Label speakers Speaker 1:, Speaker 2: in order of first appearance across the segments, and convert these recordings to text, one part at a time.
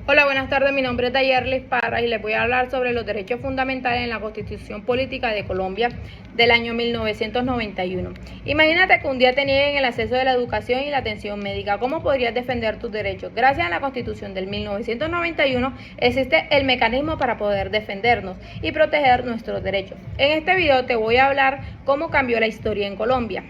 Speaker 1: Hola, buenas tardes. Mi nombre es Dayerlis Parra y les voy a hablar sobre los derechos fundamentales en la Constitución Política de Colombia del año 1991. Imagínate que un día te nieguen el acceso de la educación y la atención médica. ¿Cómo podrías defender tus derechos? Gracias a la Constitución del 1991 existe el mecanismo para poder defendernos y proteger nuestros derechos. En este video te voy a hablar cómo cambió la historia en Colombia.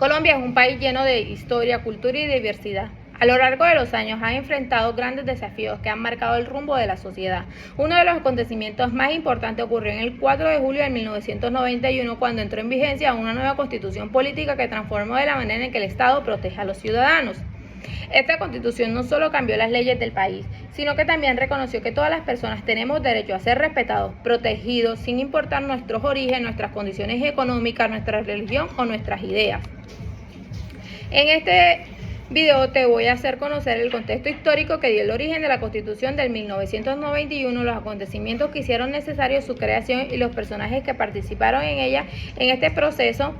Speaker 1: Colombia es un país lleno de historia, cultura y diversidad. A lo largo de los años ha enfrentado grandes desafíos que han marcado el rumbo de la sociedad. Uno de los acontecimientos más importantes ocurrió en el 4 de julio de 1991, cuando entró en vigencia una nueva constitución política que transformó de la manera en que el Estado protege a los ciudadanos. Esta constitución no solo cambió las leyes del país, sino que también reconoció que todas las personas tenemos derecho a ser respetados, protegidos, sin importar nuestros orígenes, nuestras condiciones económicas, nuestra religión o nuestras ideas. En este video te voy a hacer conocer el contexto histórico que dio el origen de la Constitución del 1991, los acontecimientos que hicieron necesario su creación y los personajes que participaron en ella en este proceso,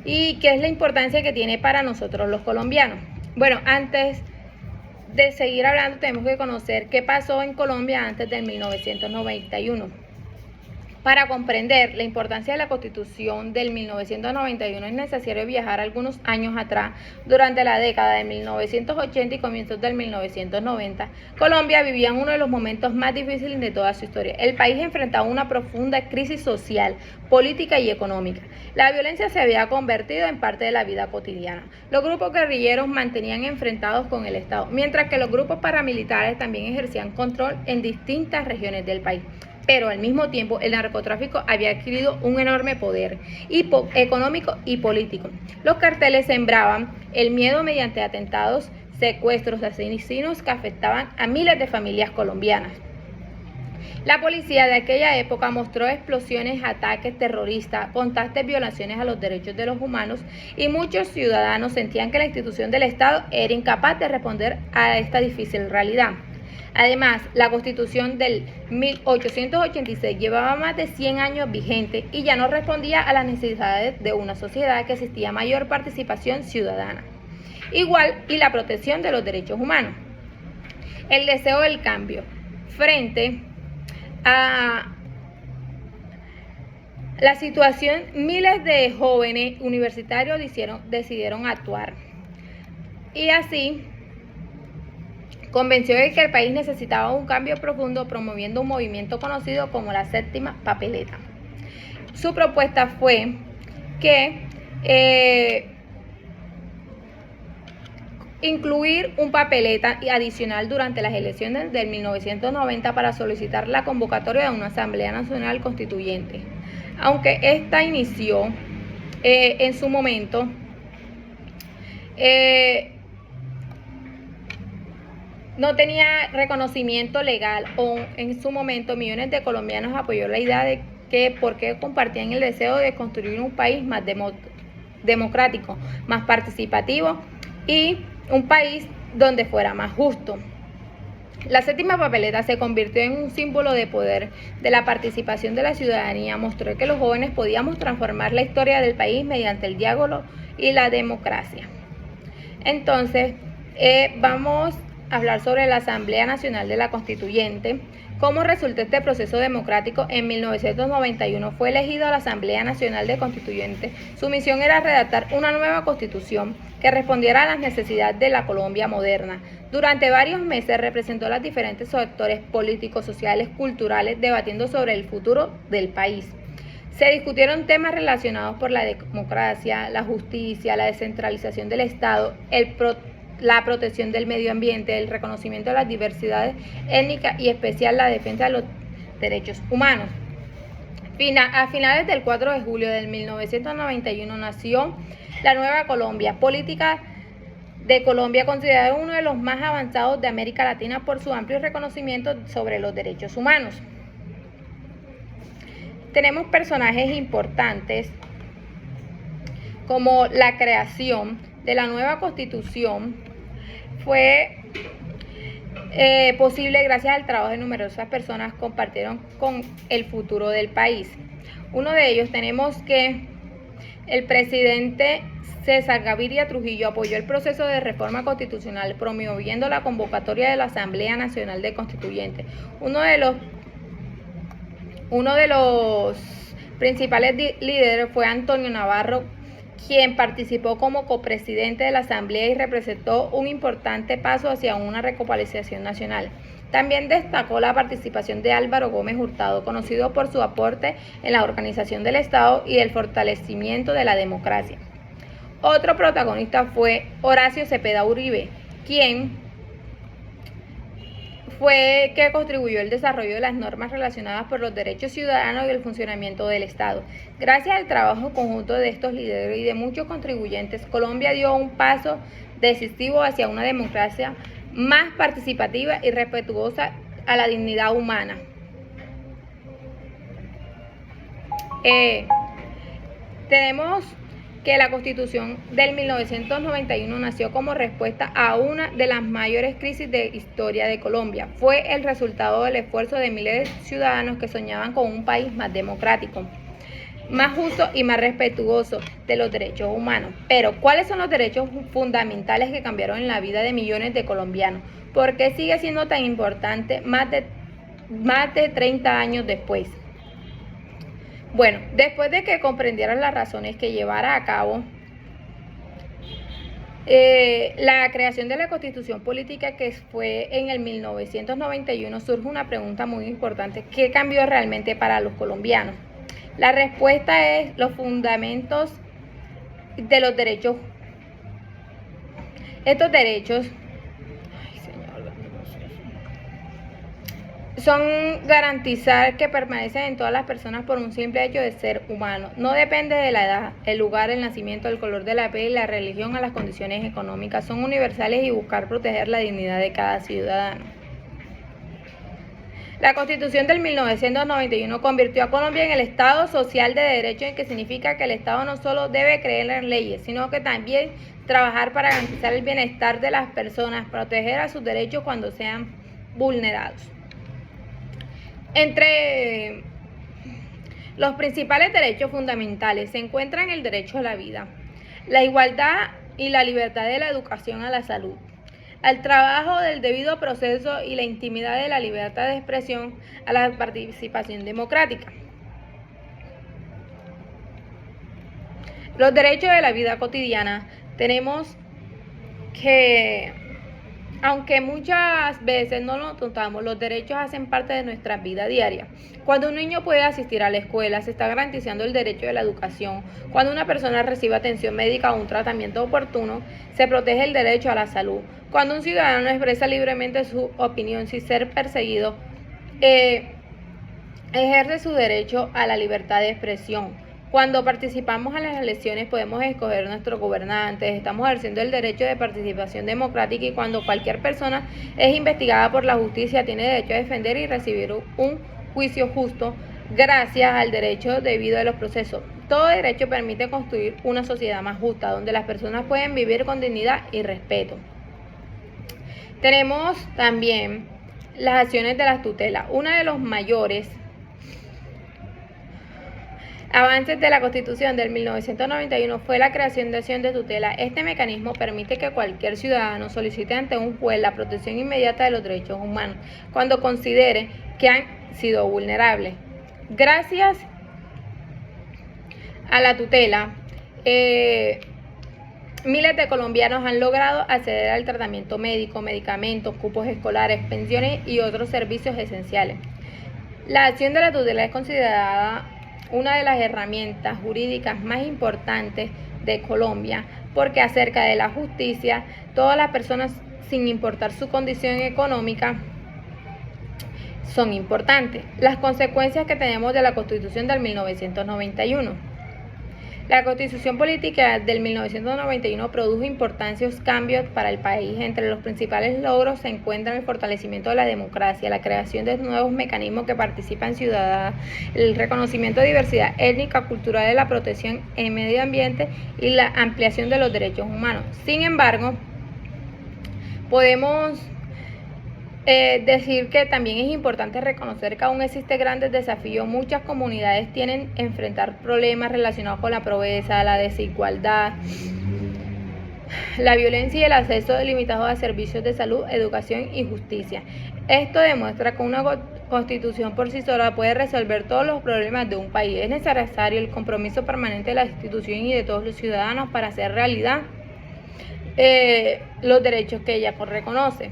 Speaker 1: y qué es la importancia que tiene para nosotros los colombianos. Bueno, antes de seguir hablando tenemos que conocer qué pasó en Colombia antes del 1991. Para comprender la importancia de la Constitución del 1991 es necesario viajar algunos años atrás. Durante la década de 1980 y comienzos del 1990, Colombia vivía uno de los momentos más difíciles de toda su historia. El país enfrentaba una profunda crisis social, política y económica. La violencia se había convertido en parte de la vida cotidiana. Los grupos guerrilleros mantenían enfrentados con el Estado, mientras que los grupos paramilitares también ejercían control en distintas regiones del país. Pero al mismo tiempo el narcotráfico había adquirido un enorme poder económico y político. Los carteles sembraban el miedo mediante atentados, secuestros, asesinos que afectaban a miles de familias colombianas. La policía de aquella época mostró explosiones, ataques terroristas, constantes violaciones a los derechos de los humanos, y muchos ciudadanos sentían que la institución del Estado era incapaz de responder a esta difícil realidad. Además, la Constitución del 1886 llevaba más de 100 años vigente y ya no respondía a las necesidades de una sociedad que existía mayor participación ciudadana, igual y la protección de los derechos humanos. El deseo del cambio. Frente a la situación, miles de jóvenes universitarios decidieron actuar y así convenció de que el país necesitaba un cambio profundo, promoviendo un movimiento conocido como la Séptima Papeleta. Su propuesta fue que incluir un papeleta adicional durante las elecciones del 1990 para solicitar la convocatoria de una Asamblea Nacional Constituyente. Aunque esta inició en su momento, no tenía reconocimiento legal, o en su momento millones de colombianos apoyó la idea de que porque compartían el deseo de construir un país más democrático, más participativo y un país donde fuera más justo. La Séptima Papeleta se convirtió en un símbolo de poder, de la participación de la ciudadanía. Mostró que los jóvenes podíamos transformar la historia del país mediante el diálogo y la democracia. Entonces, vamos a hablar sobre la Asamblea Nacional de la Constituyente. ¿Cómo resultó este proceso democrático? En 1991 fue elegido la Asamblea Nacional de Constituyente. Su misión era redactar una nueva constitución que respondiera a las necesidades de la Colombia moderna. Durante varios meses representó a los diferentes sectores políticos, sociales, culturales, debatiendo sobre el futuro del país. Se discutieron temas relacionados por la democracia, la justicia, la descentralización del Estado, la protección del medio ambiente, el reconocimiento de las diversidades étnicas y especial la defensa de los derechos humanos. A finales del 4 de julio de 1991 nació la Nueva Colombia, política de Colombia considerada uno de los más avanzados de América Latina por su amplio reconocimiento sobre los derechos humanos. Tenemos personajes importantes como la creación de la nueva Constitución fue posible gracias al trabajo de numerosas personas que compartieron con el futuro del país. Uno de ellos tenemos que el presidente César Gaviria Trujillo apoyó el proceso de reforma constitucional, promoviendo la convocatoria de la Asamblea Nacional de Constituyentes. Uno de los principales líderes fue Antonio Navarro, quien participó como copresidente de la Asamblea y representó un importante paso hacia una recuperación nacional. También destacó la participación de Álvaro Gómez Hurtado, conocido por su aporte en la organización del Estado y el fortalecimiento de la democracia. Otro protagonista fue Horacio Cepeda Uribe, quien fue que contribuyó al desarrollo de las normas relacionadas por los derechos ciudadanos y el funcionamiento del Estado. Gracias al trabajo conjunto de estos líderes y de muchos contribuyentes, Colombia dio un paso decisivo hacia una democracia más participativa y respetuosa a la dignidad humana. Tenemos que la Constitución del 1991 nació como respuesta a una de las mayores crisis de historia de Colombia. Fue el resultado del esfuerzo de miles de ciudadanos que soñaban con un país más democrático, más justo y más respetuoso de los derechos humanos. Pero, ¿cuáles son los derechos fundamentales que cambiaron en la vida de millones de colombianos? ¿Por qué sigue siendo tan importante más de 30 años después? Bueno, después de que comprendieran las razones que llevara a cabo la creación de la Constitución Política, que fue en el 1991, surge una pregunta muy importante: ¿qué cambió realmente para los colombianos? La respuesta es los fundamentos de los derechos. Estos derechos son garantizar que permanecen en todas las personas por un simple hecho de ser humano. No depende de la edad, el lugar, el nacimiento, el color de la piel, la religión o las condiciones económicas. Son universales y buscar proteger la dignidad de cada ciudadano. La Constitución del 1991 convirtió a Colombia en el Estado social de derecho, en que significa que el Estado no solo debe creer en leyes, sino que también trabajar para garantizar el bienestar de las personas, proteger a sus derechos cuando sean vulnerados. Entre los principales derechos fundamentales se encuentran el derecho a la vida, la igualdad y la libertad de la educación, a la salud, al trabajo del debido proceso y la intimidad de la libertad de expresión, a la participación democrática. Los derechos de la vida cotidiana. Tenemos que, aunque muchas veces no lo notamos, los derechos hacen parte de nuestra vida diaria. Cuando un niño puede asistir a la escuela, se está garantizando el derecho de la educación. Cuando una persona recibe atención médica o un tratamiento oportuno, se protege el derecho a la salud. Cuando un ciudadano expresa libremente su opinión sin ser perseguido, ejerce su derecho a la libertad de expresión. Cuando participamos en las elecciones podemos escoger nuestros gobernantes, estamos ejerciendo el derecho de participación democrática, y cuando cualquier persona es investigada por la justicia tiene derecho a defender y recibir un juicio justo gracias al derecho debido a los procesos. Todo derecho permite construir una sociedad más justa, donde las personas pueden vivir con dignidad y respeto. Tenemos también las acciones de las tutelas. Uno de los mayores avances de la Constitución del 1991 fue la creación de acción de tutela. Este mecanismo permite que cualquier ciudadano solicite ante un juez la protección inmediata de los derechos humanos cuando considere que han sido vulnerables. Gracias a la tutela, miles de colombianos han logrado acceder al tratamiento médico, medicamentos, cupos escolares, pensiones y otros servicios esenciales. La acción de la tutela es considerada una de las herramientas jurídicas más importantes de Colombia, porque acerca de la justicia, todas las personas, sin importar su condición económica, son importantes. Las consecuencias que tenemos de la Constitución del 1991. La Constitución Política del 1991 produjo importantes cambios para el país. Entre los principales logros se encuentran el fortalecimiento de la democracia, la creación de nuevos mecanismos que participan ciudadanos, el reconocimiento de diversidad étnica, cultural, de la protección en medio ambiente y la ampliación de los derechos humanos. Sin embargo, podemos Decir que también es importante reconocer que aún existen grandes desafíos. Muchas comunidades tienen que enfrentar problemas relacionados con la pobreza, la desigualdad, la violencia y el acceso limitado a servicios de salud, educación y justicia. Esto demuestra que una constitución por sí sola puede resolver todos los problemas de un país. Es necesario el compromiso permanente de la institución y de todos los ciudadanos para hacer realidad los derechos que ella reconoce.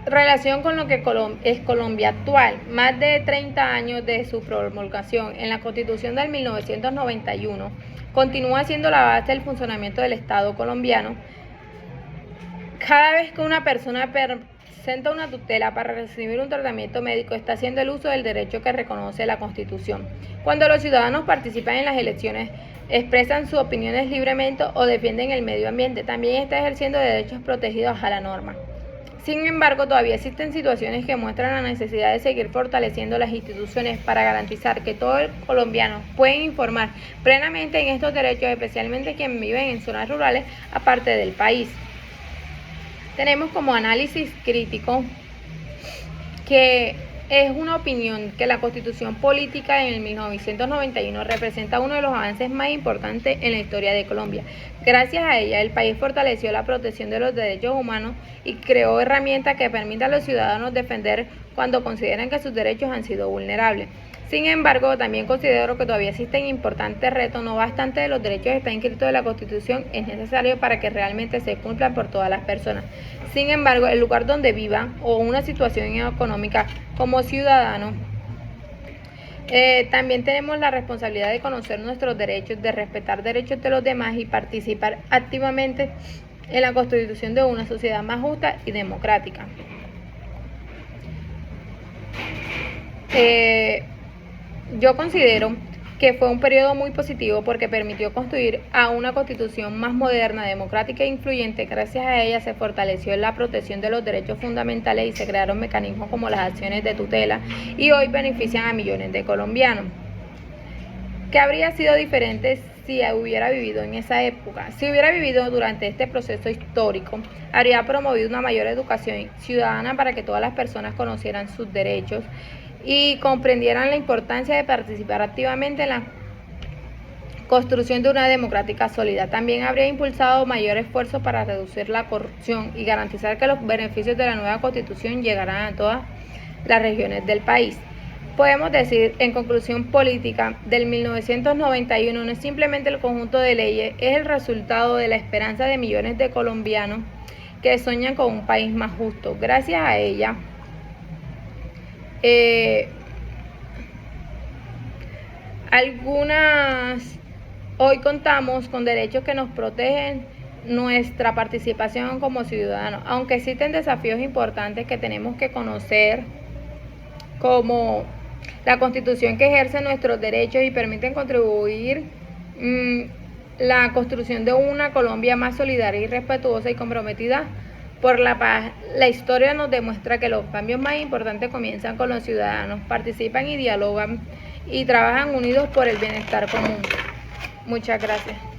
Speaker 1: Relación con lo que es Colombia actual. Más de 30 años de su promulgación en la Constitución del 1991, continúa siendo la base del funcionamiento del Estado colombiano. Cada vez que una persona presenta una tutela para recibir un tratamiento médico, está haciendo el uso del derecho que reconoce la Constitución. Cuando los ciudadanos participan en las elecciones, expresan sus opiniones libremente o defienden el medio ambiente, también está ejerciendo derechos protegidos a la norma. Sin embargo, todavía existen situaciones que muestran la necesidad de seguir fortaleciendo las instituciones para garantizar que todos los colombianos pueden informar plenamente en estos derechos, especialmente quienes viven en zonas rurales aparte del país. Tenemos como análisis crítico que es una opinión que la Constitución Política en el 1991 representa uno de los avances más importantes en la historia de Colombia. Gracias a ella, el país fortaleció la protección de los derechos humanos y creó herramientas que permitan a los ciudadanos defender cuando consideran que sus derechos han sido vulnerables. Sin embargo, también considero que todavía existen importantes retos. No bastante de los derechos están inscritos en la Constitución, es necesario para que realmente se cumplan por todas las personas. Sin embargo, el lugar donde vivan o una situación económica como ciudadano, también tenemos la responsabilidad de conocer nuestros derechos, de respetar derechos de los demás y participar activamente en la constitución de una sociedad más justa y democrática. Yo considero que fue un periodo muy positivo porque permitió construir a una constitución más moderna, democrática e influyente. Gracias a ella se fortaleció la protección de los derechos fundamentales y se crearon mecanismos como las acciones de tutela y hoy benefician a millones de colombianos. ¿Qué habría sido diferente si hubiera vivido en esa época? Si hubiera vivido durante este proceso histórico, habría promovido una mayor educación ciudadana para que todas las personas conocieran sus derechos y comprendieran la importancia de participar activamente en la construcción de una democrática sólida. También habría impulsado mayor esfuerzo para reducir la corrupción y garantizar que los beneficios de la nueva Constitución llegaran a todas las regiones del país. Podemos decir, en conclusión política, del 1991 no es simplemente el conjunto de leyes, es el resultado de la esperanza de millones de colombianos que sueñan con un país más justo. Gracias a ella, hoy contamos con derechos que nos protegen nuestra participación como ciudadanos, aunque existen desafíos importantes que tenemos que conocer, como la Constitución que ejerce nuestros derechos y permiten contribuir la construcción de una Colombia más solidaria y respetuosa y comprometida por la paz. La historia nos demuestra que los cambios más importantes comienzan con los ciudadanos, participan y dialogan y trabajan unidos por el bienestar común. Muchas gracias.